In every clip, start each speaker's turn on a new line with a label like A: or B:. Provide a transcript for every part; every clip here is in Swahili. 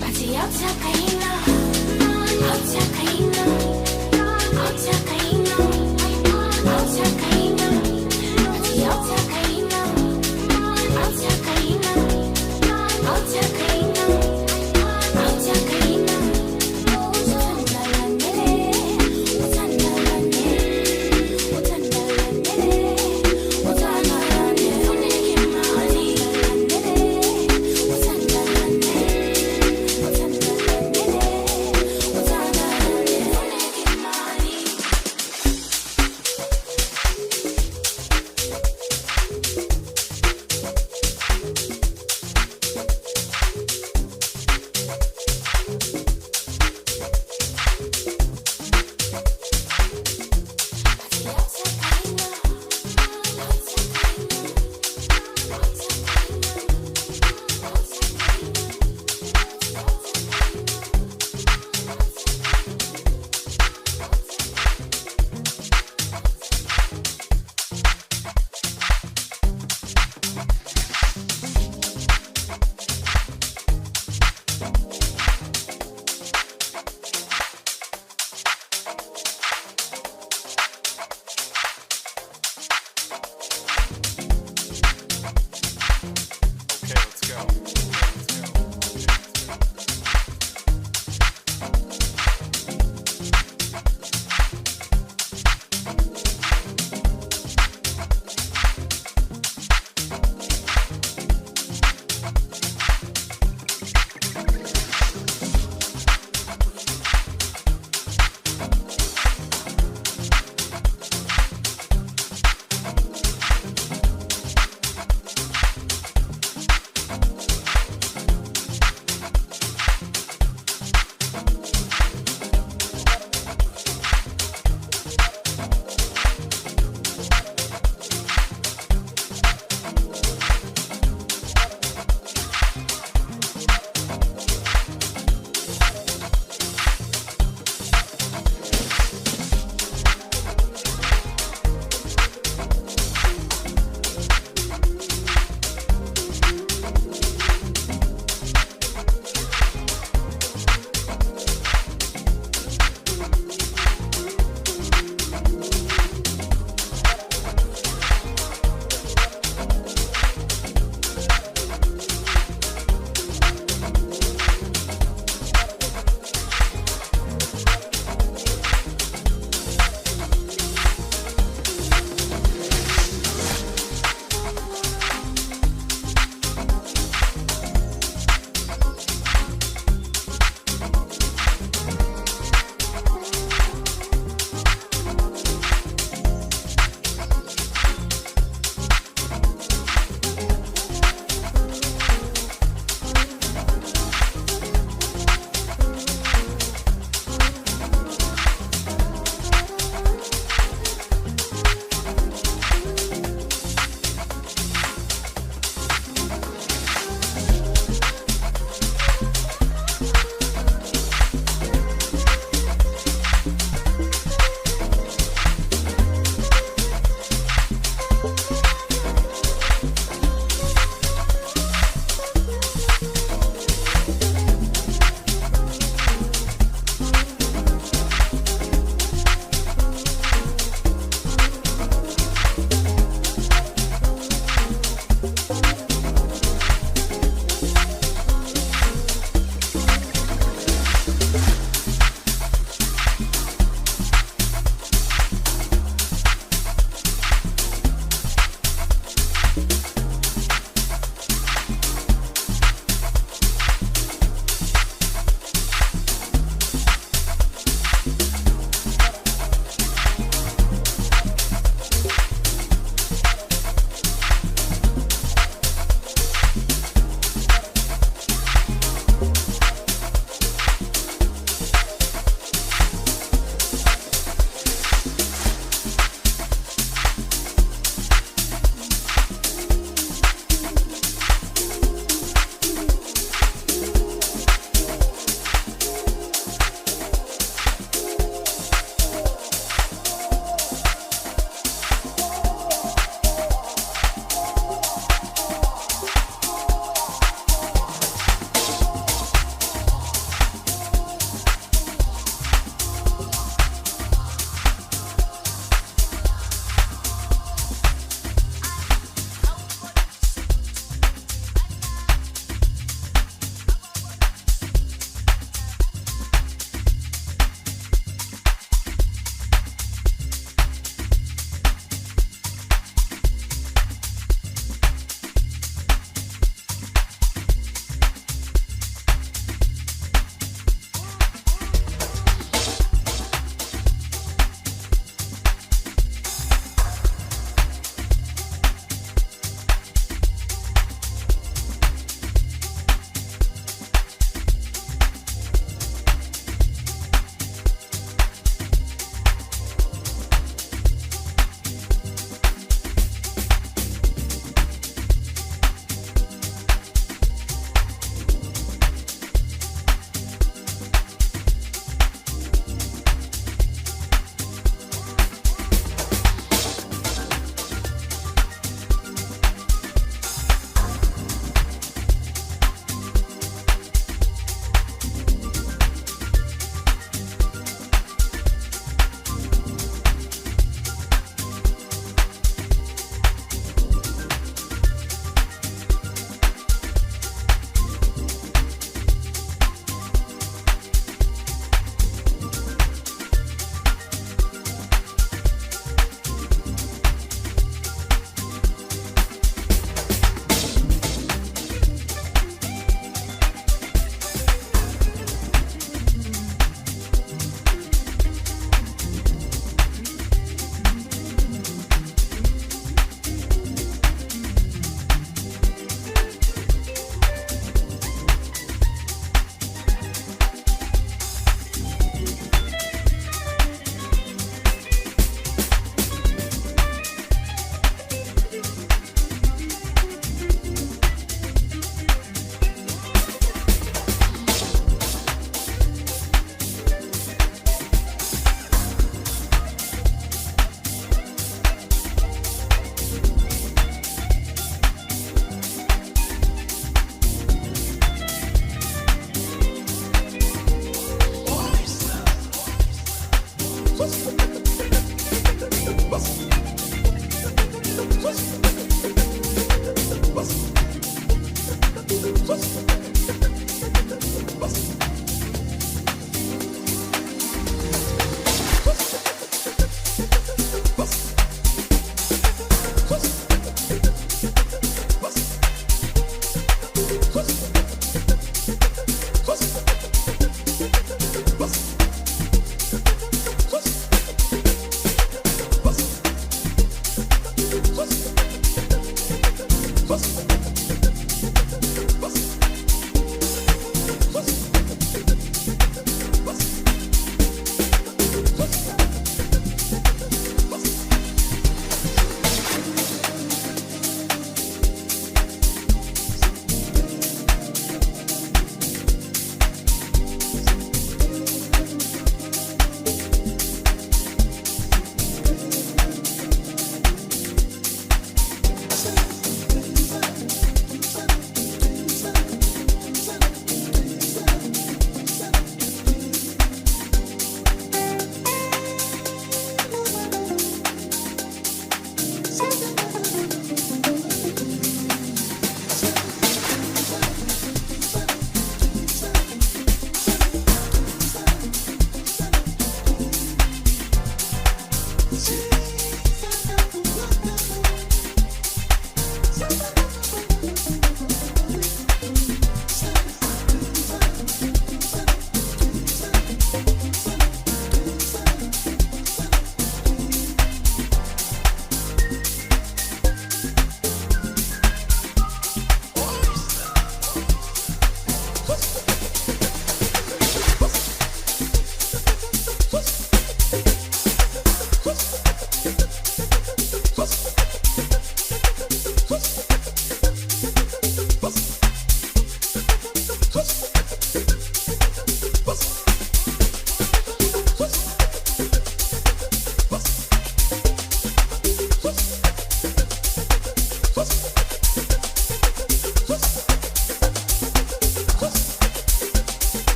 A: But the outside,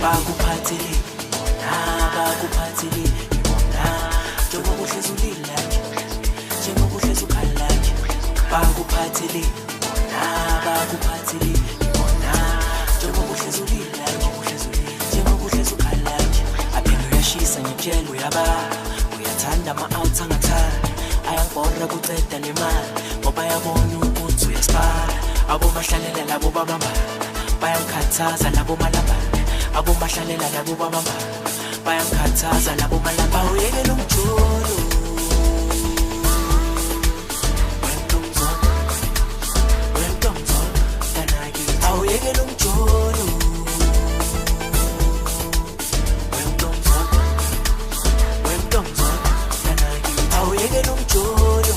A: bakuphathile bona bakuphathile bona njengoba uhlezi ulila nje njengoba uhlezi ukhala nje bakuphathile bona bakuphathile bona njengoba uhlezi ulila nje njengoba uhlezi ukhala nje aphela uyashisa ngitshela uyaba uyathanda ama-out angathanda ayangibhora kuceda nemali ngoba yabona ukuthi uyaspara abomahlalela labo babamba bayangikhathaza labo malamba abomahlalela labo babamba bayangikhathaza labo malamba uyekela umjolo wentomzolo kanaki awuyekela umjolo wentomzolo kanaki awuyekela umjolo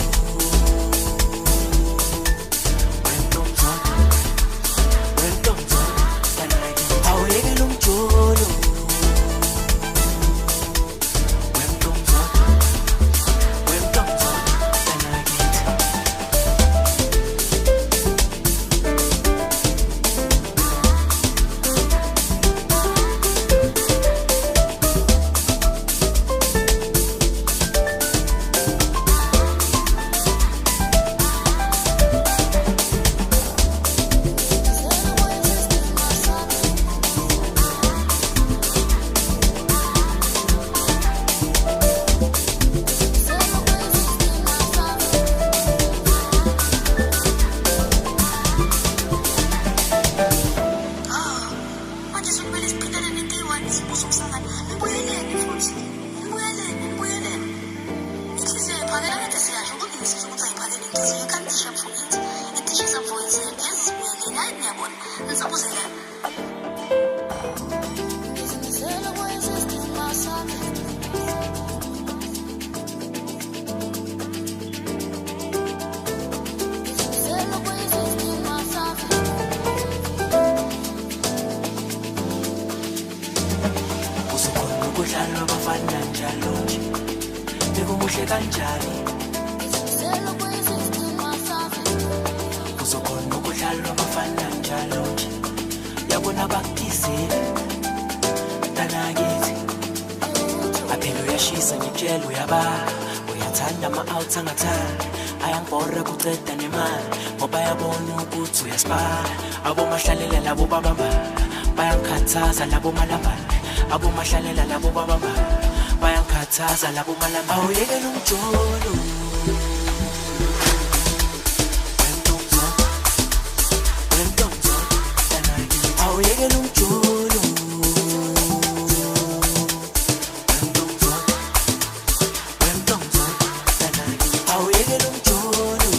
A: abomahlalela labo babamba bayangikhathaza labo malamba abomahlalela labo babamba bayangikhathaza labo malamba awuyekela umjolo wentomzolo kanaki awuyekela umjolo wentomzolo kanaki awuyekela umjolo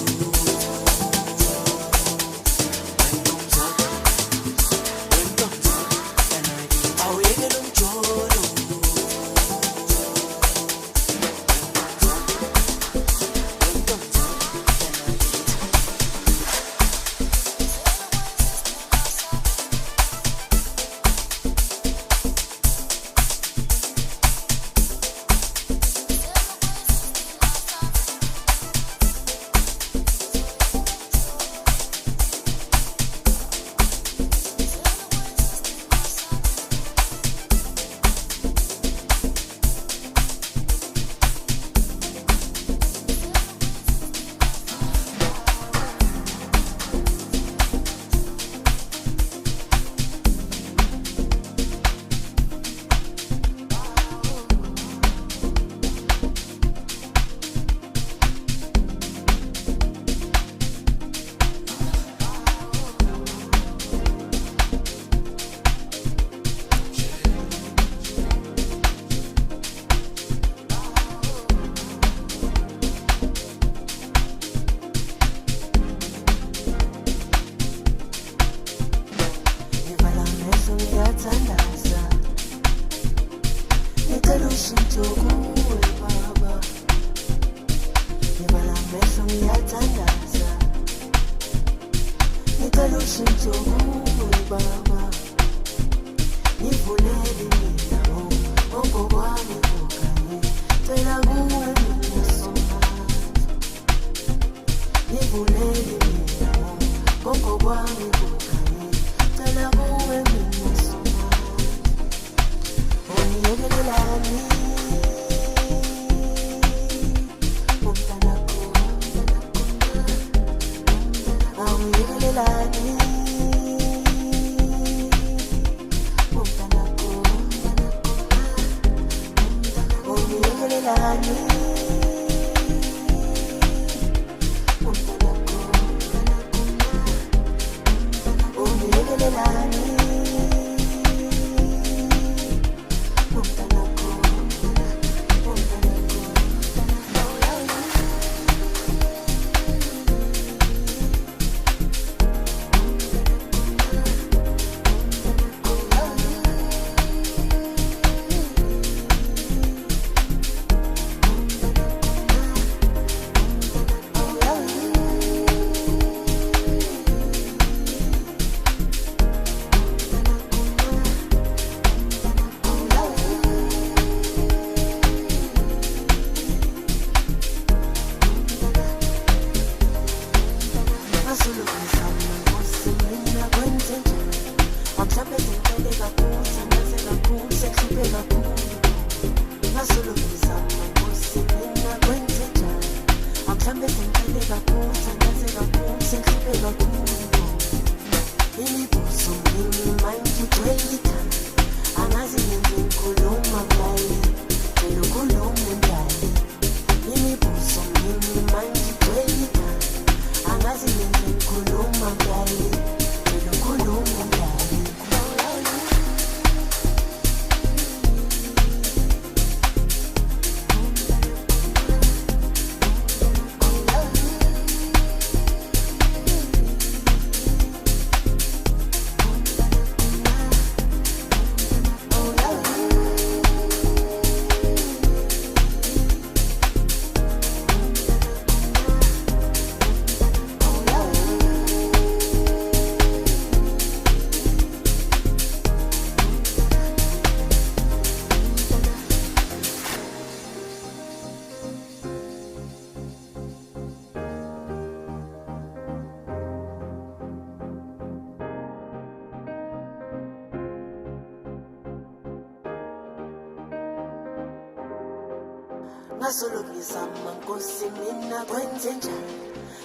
A: Ngazolungizama Nkosi mina kwenze njani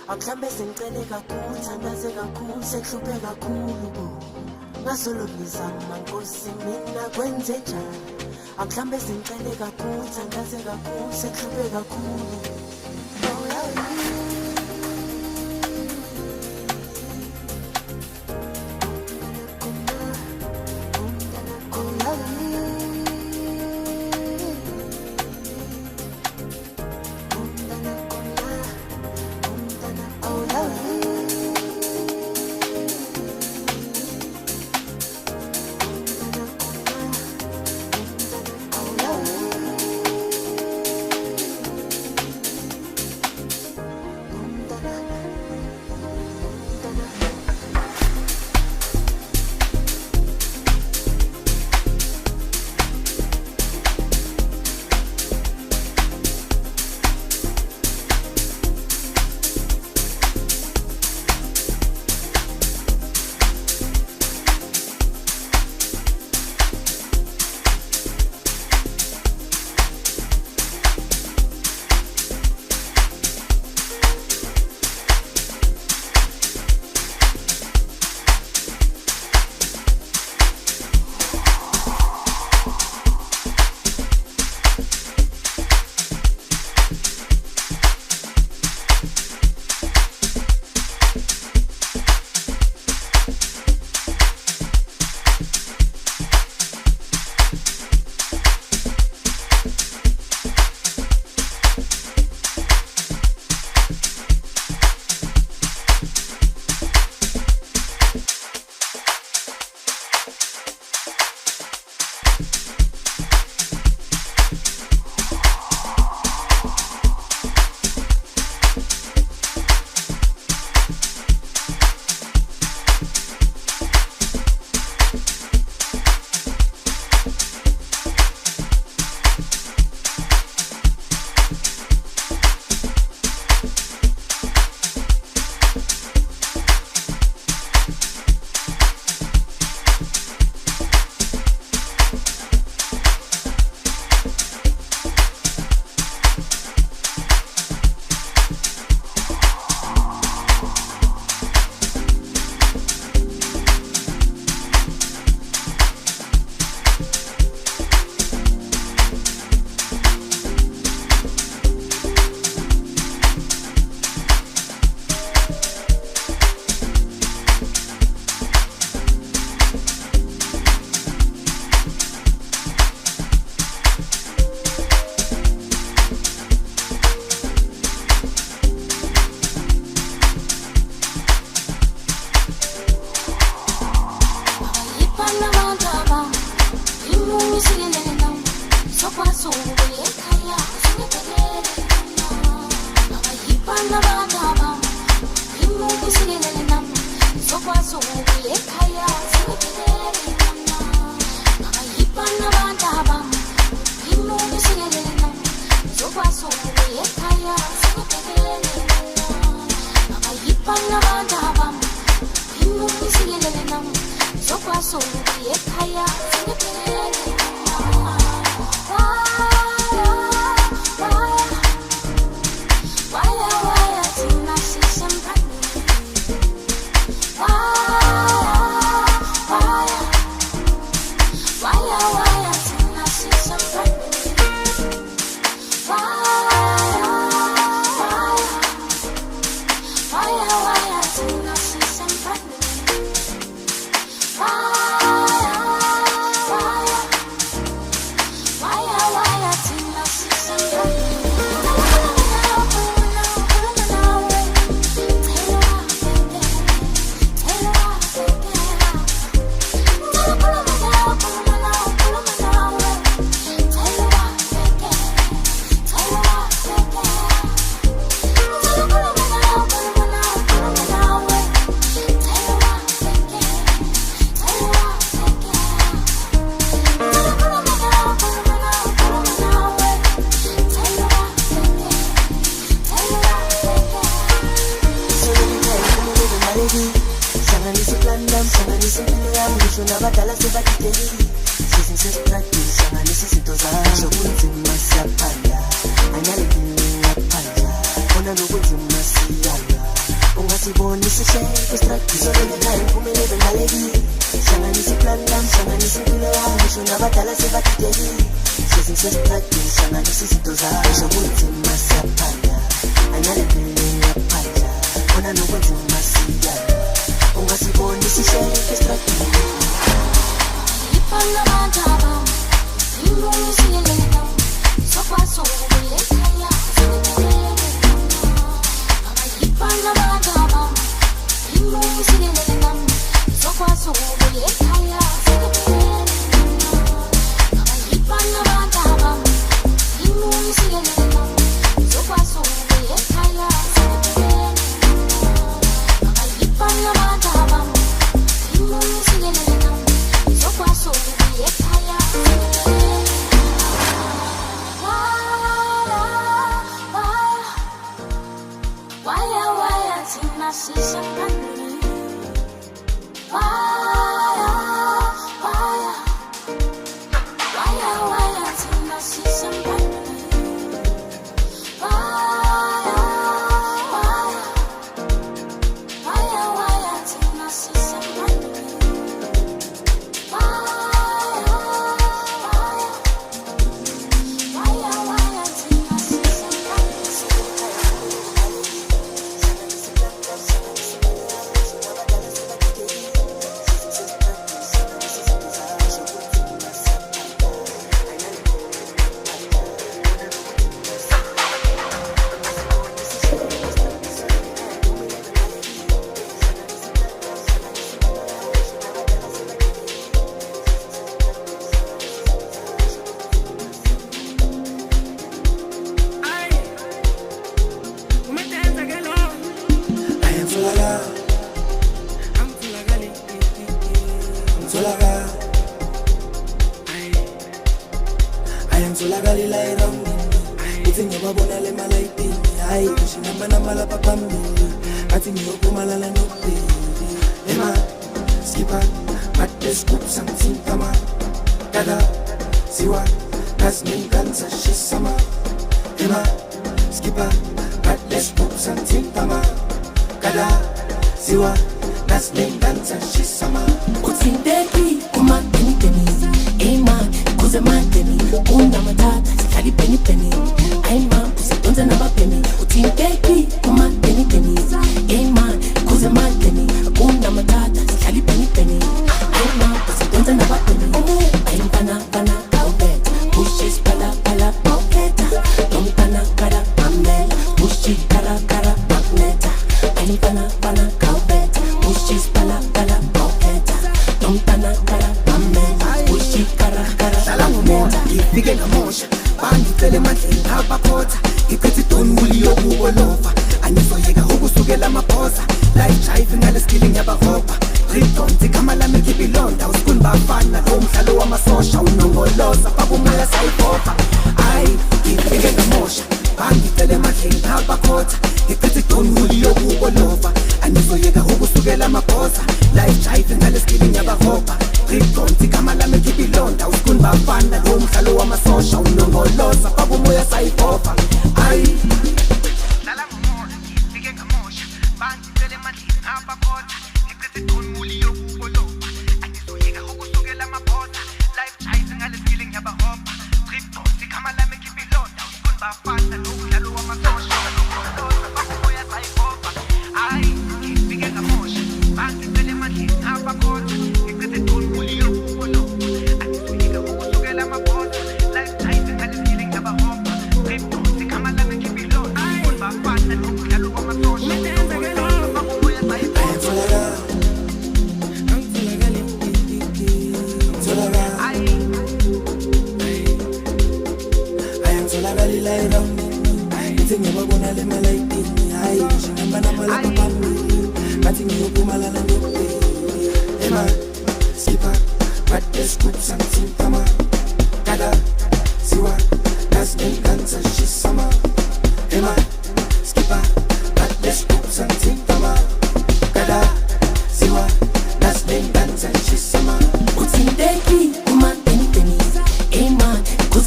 A: Mhlambe sengicele kakhulu thandaze kakhulu sekuhluphe kakhulu bo Ngazolungizama Nkosi mina kwenze njani Mhlambe sengicele kakhulu thandaze kakhulu sekuhluphe kakhulu
B: Soulful Amapiano.
A: nabadala sebadideli sesinsestrati hlanganisa izinto zasho kunzima siyaphanda anyalekile ngaphanda khona nokunzima siyala ungasiboni sihleke istrati solekhaya impumelelo ngalekile hlanganisa iplan lam hlanganisa impilo yami ngisho nabadala sebadideli sesinsestrati hlanganisa izinto zasho kunzima siyaphanda anyalekile ngaphanda khona nokunzima siyala ungasiboni sihleke istrati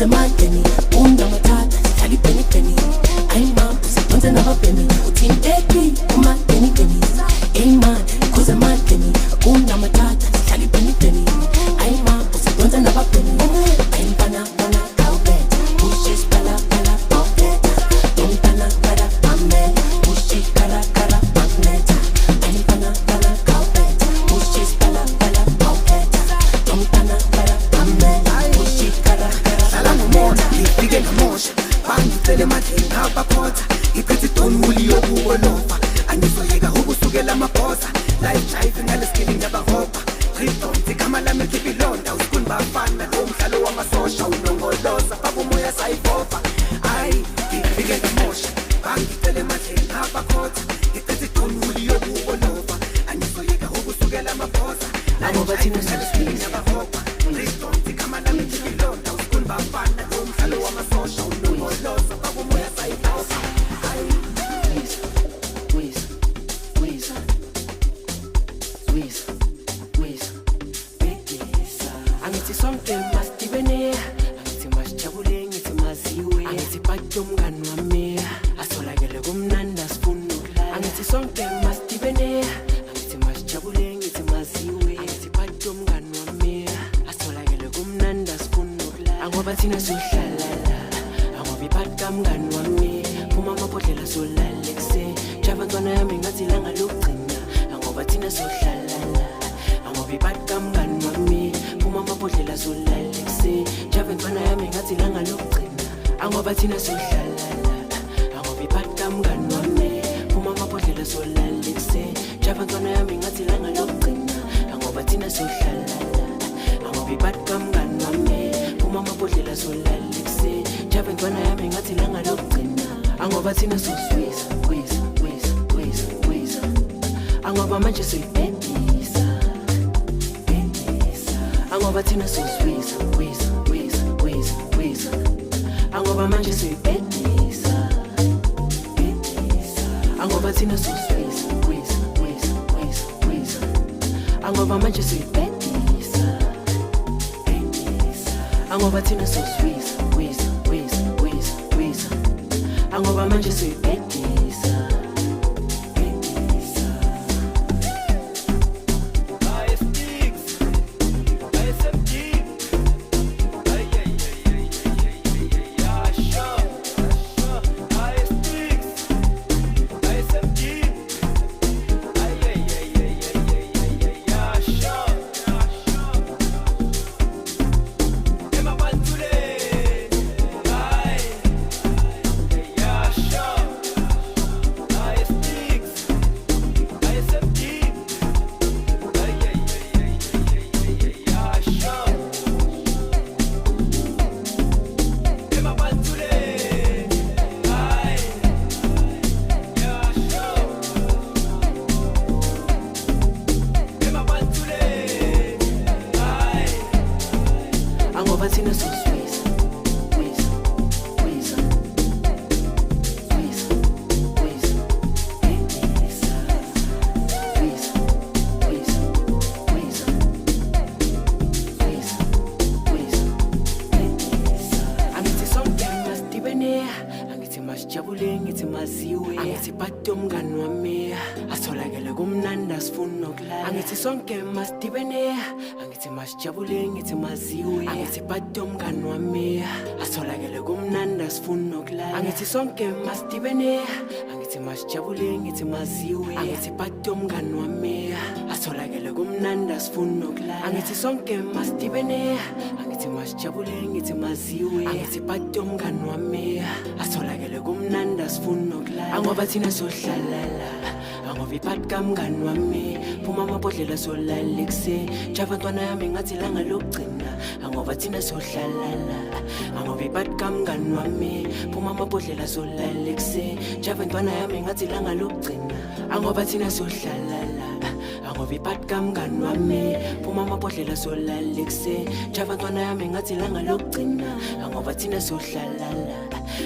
A: cause emandeni ungamathatha sihlala ipenipeni ayima usidonse nababhemi uthinteki umadenideni amen cause emandeni ungamathatha sihlala ipenipeni ayima usidonse nababhemi ayimfana fana kawubetha ushis pala pala bawubetha ayimfana pala amen ushis kala kala magneta ayimfana pala kawubetha ushis pala pala bawubetha ayimfana pala amen ushis kala kala hlala ngomona ngifike ngamosha bangicele emadlini abaphotha iphethe idonuli yokuwolofa angizoyeka ukusukela amabhosa life drive ngaleskili ngiyabahopha ridonsi igama lami likhipha ilonda usikuni bafana lo mdlalo wamasosha unongoloza babumoya sayivofa ayi ngifike ngamosha bangicele emadlini abaphotha iphethe idonuli yokuwolofa angizoyeka ukusukela amabhosa ngoba thina ngaleskili ngiyabahopha ridonsi igama lami likhipha ilonda usikuni bafana lo mdlalo wamasosha unongoloza babumoya sayivofa angithi sonke masibene angithi masijabule ngithi maziwe angithi phathe umngani wami asolakele kumnandi asifuna ukulala angithi sonke masibene angithi masijabule ngithi maziwe angithi phathe umngani wami asolakele kumnandi asifuna ukulala ngoba thina sohlala ngoba iphathe umngani wami phuma amabhodlela solala ekuse jabantwana yami ngathi langa lokugcina ngoba thina sohlala ngoba iphathe umngani wami amabhodlela solala ekuse jabantwana yami ngathi langa lokugcina ngoba thina sohlala ngoba iphathe umngani wami phuma amabhodlela solala ekuse jabantwana yami ngathi langa lokugcina ngoba thina sohlala ngoba iphathe umngani wami phuma amabhodlela solala ekuse jabantwana yami ngathi langa lokugcina ngoba thina soswiza wiza ngoba manje soyibhedisa ngoba thina soswiza wiza ngoba manje soyibhedisa ngoba thina soswiza wiza ngoba manje soyibhedisa ngoba thina soswiza wiza ngoba manje soyibhedisa masijabule ngithi maziwe angithi phathe umngani wami asolakele kumnandi asifuna ukulala angithi sonke masidibene angithi masijabule ngithi maziwe angithi phathe umngani wami asolakele kumnandi asifuna ukulala angithi sonke masidibene angithi masijabule ngithi maziwe angithi phathe umngani wami asolakele kumnandi asifuna ukulala angithi sonke masidibene angithi masijabule ngithi maziwe angithi phathe umngani wami asolakele kumnandi asifuna ukulala ngoba thina sohlala ngoba iphathe kamngani wami phuma amabhodlela solala ekuse jabantwana yami ngathi langa lokugcina ngoba thina sohlala ngoba iphathe kamngani wami phuma amabhodlela solala ekuse jabantwana yami ngathi langa lokugcina ngoba thina sohlala ngoba iphathe kamngani wami phuma amabhodlela solala ekuse jabantwana yami ngathi langa lokugcina ngoba thina sohlala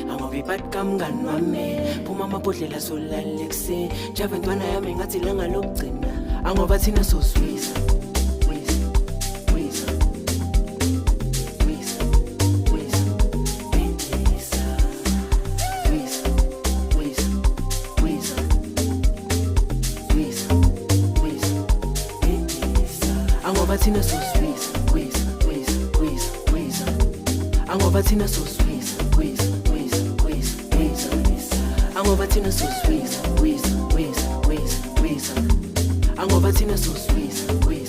A: ngoba iphathe kamngani wami phuma amabhodlela solala ekuse jabantwana yami ngathi langa lokugcina ngoba thina soswiza Angoba thina soswisa, wisa, wisa, wisa, wisa, wisa. Angoba thina soswisa, wisa, wisa, wisa, wisa. Angoba thina soswisa, wisa.